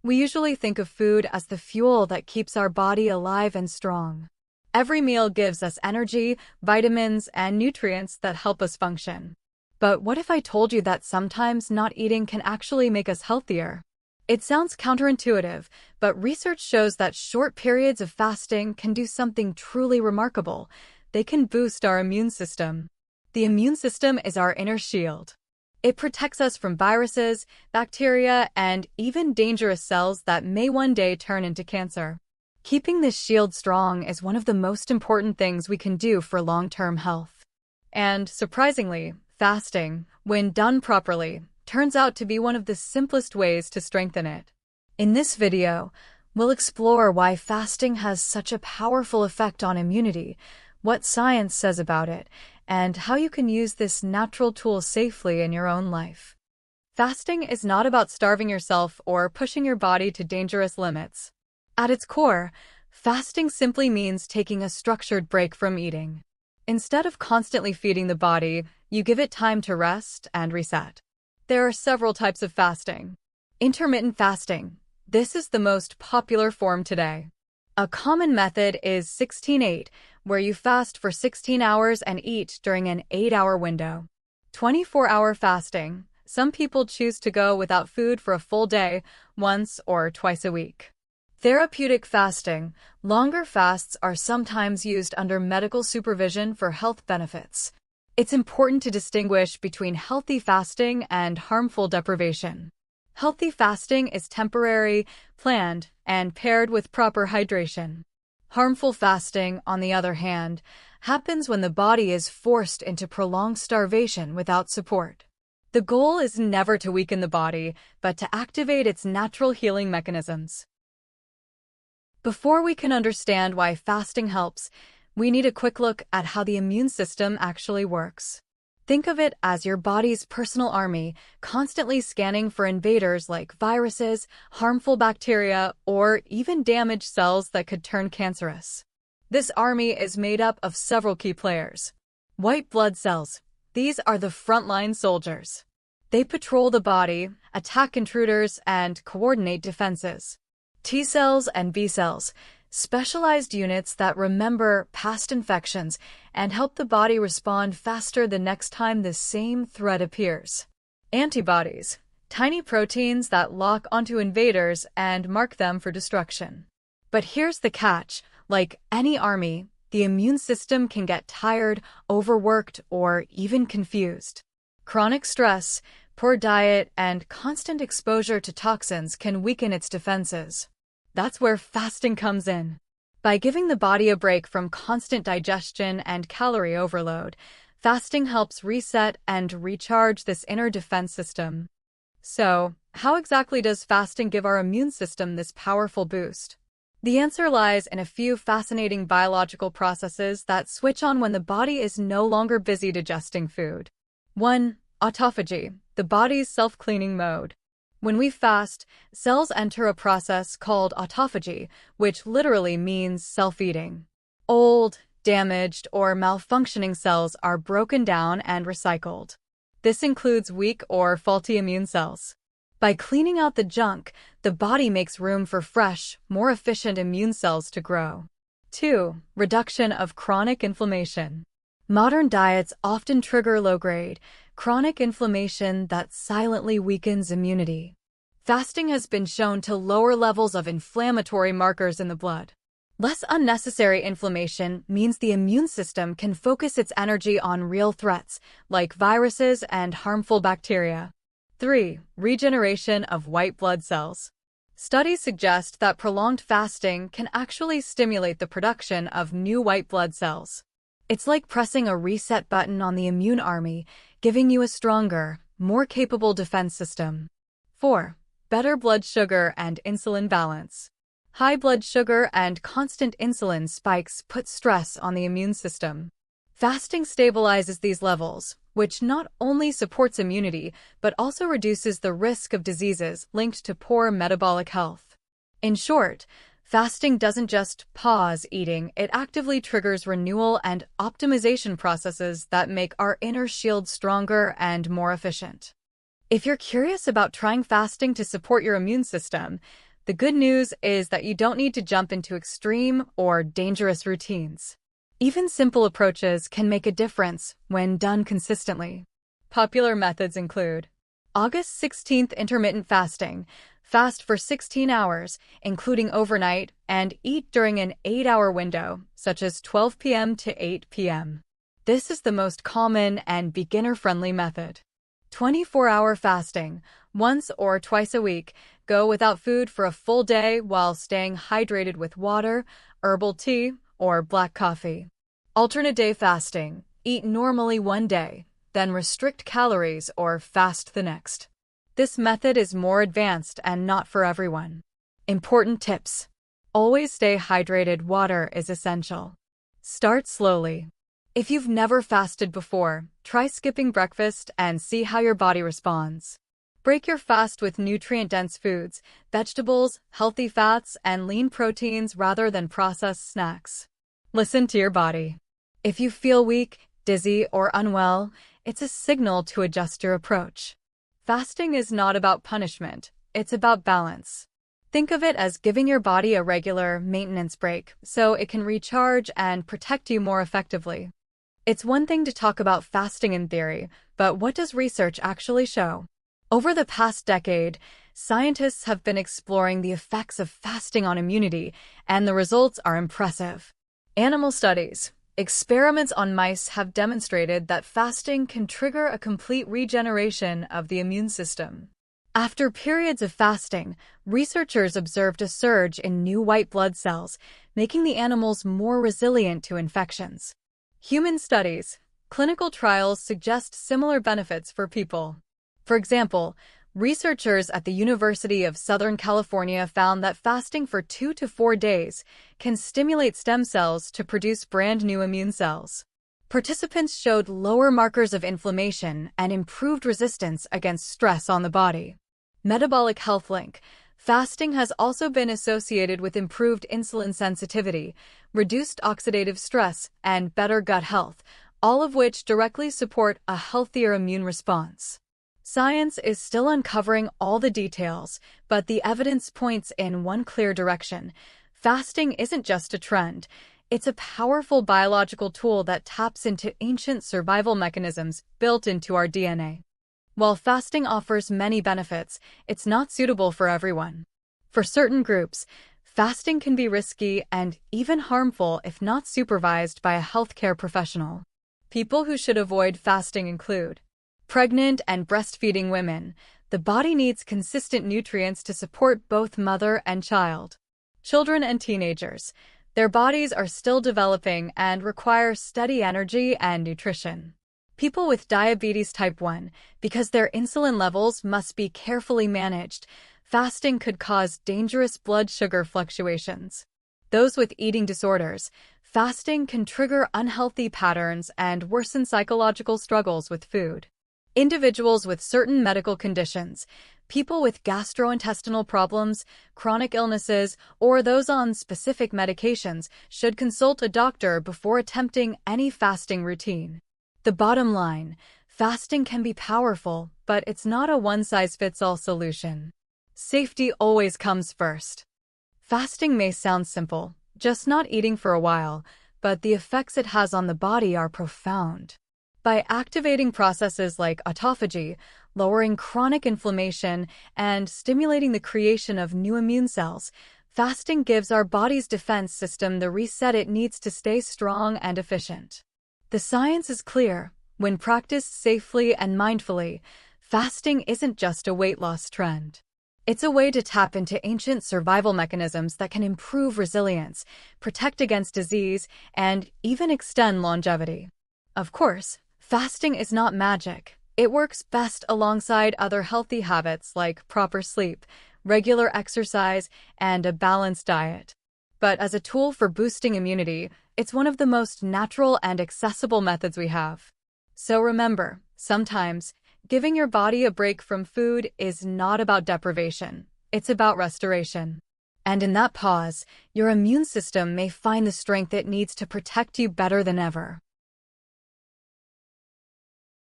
We usually think of food as the fuel that keeps our body alive and strong. Every meal gives us energy, vitamins, and nutrients that help us function. But what if I told you that sometimes not eating can actually make us healthier? It sounds counterintuitive, but research shows that short periods of fasting can do something truly remarkable. They can boost our immune system. The immune system is our inner shield. It protects us from viruses, bacteria, and even dangerous cells that may one day turn into cancer. Keeping this shield strong is one of the most important things we can do for long-term health. And surprisingly, fasting, when done properly, turns out to be one of the simplest ways to strengthen it. In this video, we'll explore why fasting has such a powerful effect on immunity, what science says about it, and how you can use this natural tool safely in your own life. Fasting is not about starving yourself or pushing your body to dangerous limits. At its core, fasting simply means taking a structured break from eating. Instead of constantly feeding the body, you give it time to rest and reset. There are several types of fasting. Intermittent fasting. This is the most popular form today. A common method is 16-8, where you fast for 16 hours and eat during an 8-hour window. 24-hour fasting. Some people choose to go without food for a full day, once or twice a week. Therapeutic fasting. Longer fasts are sometimes used under medical supervision for health benefits. It's important to distinguish between healthy fasting and harmful deprivation. Healthy fasting is temporary, planned, and paired with proper hydration. Harmful fasting, on the other hand, happens when the body is forced into prolonged starvation without support. The goal is never to weaken the body, but to activate its natural healing mechanisms. Before we can understand why fasting helps, we need a quick look at how the immune system actually works. Think of it as your body's personal army, constantly scanning for invaders like viruses, harmful bacteria, or even damaged cells that could turn cancerous. This army is made up of several key players. White blood cells. These are the frontline soldiers. They patrol the body, attack intruders, and coordinate defenses. T cells and B cells. Specialized units that remember past infections and help the body respond faster the next time the same threat appears. Antibodies, tiny proteins that lock onto invaders and mark them for destruction. But here's the catch: like any army, the immune system can get tired, overworked, or even confused. Chronic stress, poor diet, and constant exposure to toxins can weaken its defenses. That's where fasting comes in. By giving the body a break from constant digestion and calorie overload, fasting helps reset and recharge this inner defense system. So, how exactly does fasting give our immune system this powerful boost? The answer lies in a few fascinating biological processes that switch on when the body is no longer busy digesting food. 1. Autophagy, the body's self-cleaning mode. When we fast, cells enter a process called autophagy, which literally means self-eating. Old, damaged, or malfunctioning cells are broken down and recycled. This includes weak or faulty immune cells. By cleaning out the junk, the body makes room for fresh, more efficient immune cells to grow. 2. Reduction of chronic inflammation. Modern diets often trigger low-grade, chronic inflammation that silently weakens immunity. Fasting has been shown to lower levels of inflammatory markers in the blood. Less unnecessary inflammation means the immune system can focus its energy on real threats, like viruses and harmful bacteria. 3. Regeneration of white blood cells. Studies suggest that prolonged fasting can actually stimulate the production of new white blood cells. It's like pressing a reset button on the immune army, giving you a stronger, more capable defense system. 4. Better blood sugar and insulin balance. High blood sugar and constant insulin spikes put stress on the immune system. Fasting stabilizes these levels, which not only supports immunity, but also reduces the risk of diseases linked to poor metabolic health. In short, fasting doesn't just pause eating, it actively triggers renewal and optimization processes that make our inner shield stronger and more efficient. If you're curious about trying fasting to support your immune system, The good news is that you don't need to jump into extreme or dangerous routines. Even simple approaches can make a difference when done consistently. Popular methods include August 16th intermittent fasting. Fast for 16 hours, including overnight, and eat during an 8-hour window, such as 12 p.m. to 8 p.m. This is the most common and beginner-friendly method. 24-hour fasting. Once or twice a week, go without food for a full day while staying hydrated with water, herbal tea, or black coffee. Alternate day fasting. Eat normally one day, then restrict calories or fast the next. This method is more advanced and not for everyone. Important tips. Always stay hydrated. Water is essential. Start slowly. If you've never fasted before, try skipping breakfast and see how your body responds. Break your fast with nutrient-dense foods, vegetables, healthy fats, and lean proteins rather than processed snacks. Listen to your body. If you feel weak, dizzy, or unwell, it's a signal to adjust your approach. Fasting is not about punishment, it's about balance. Think of it as giving your body a regular maintenance break so it can recharge and protect you more effectively. It's one thing to talk about fasting in theory, but what does research actually show? Over the past decade, scientists have been exploring the effects of fasting on immunity, and the results are impressive. Animal studies. Experiments on mice have demonstrated that fasting can trigger a complete regeneration of the immune system. After periods of fasting, researchers observed a surge in new white blood cells, making the animals more resilient to infections. Human studies. Clinical trials suggest similar benefits for people. For example, researchers at the University of Southern California found that fasting for 2 to 4 days can stimulate stem cells to produce brand new immune cells. Participants showed lower markers of inflammation and improved resistance against stress on the body. Metabolic health link. Fasting has also been associated with improved insulin sensitivity, reduced oxidative stress, and better gut health, all of which directly support a healthier immune response. Science is still uncovering all the details, but the evidence points in one clear direction. Fasting isn't just a trend. It's a powerful biological tool that taps into ancient survival mechanisms built into our DNA. While fasting offers many benefits, it's not suitable for everyone. For certain groups, fasting can be risky and even harmful if not supervised by a healthcare professional. People who should avoid fasting include pregnant and breastfeeding women. The body needs consistent nutrients to support both mother and child. Children and teenagers. Their bodies are still developing and require steady energy and nutrition. People with diabetes type 1, because their insulin levels must be carefully managed, fasting could cause dangerous blood sugar fluctuations. Those with eating disorders. Fasting can trigger unhealthy patterns and worsen psychological struggles with food. Individuals with certain medical conditions, people with gastrointestinal problems, chronic illnesses, or those on specific medications should consult a doctor before attempting any fasting routine. The bottom line, fasting can be powerful, but it's not a one-size-fits-all solution. Safety always comes first. Fasting may sound simple, just not eating for a while, but the effects it has on the body are profound. By activating processes like autophagy, lowering chronic inflammation, and stimulating the creation of new immune cells, fasting gives our body's defense system the reset it needs to stay strong and efficient. The science is clear. When practiced safely and mindfully, fasting isn't just a weight loss trend. It's a way to tap into ancient survival mechanisms that can improve resilience, protect against disease, and even extend longevity. Of course, fasting is not magic. It works best alongside other healthy habits like proper sleep, regular exercise, and a balanced diet. But as a tool for boosting immunity, it's one of the most natural and accessible methods we have. So remember, sometimes, giving your body a break from food is not about deprivation. It's about restoration. And in that pause, your immune system may find the strength it needs to protect you better than ever.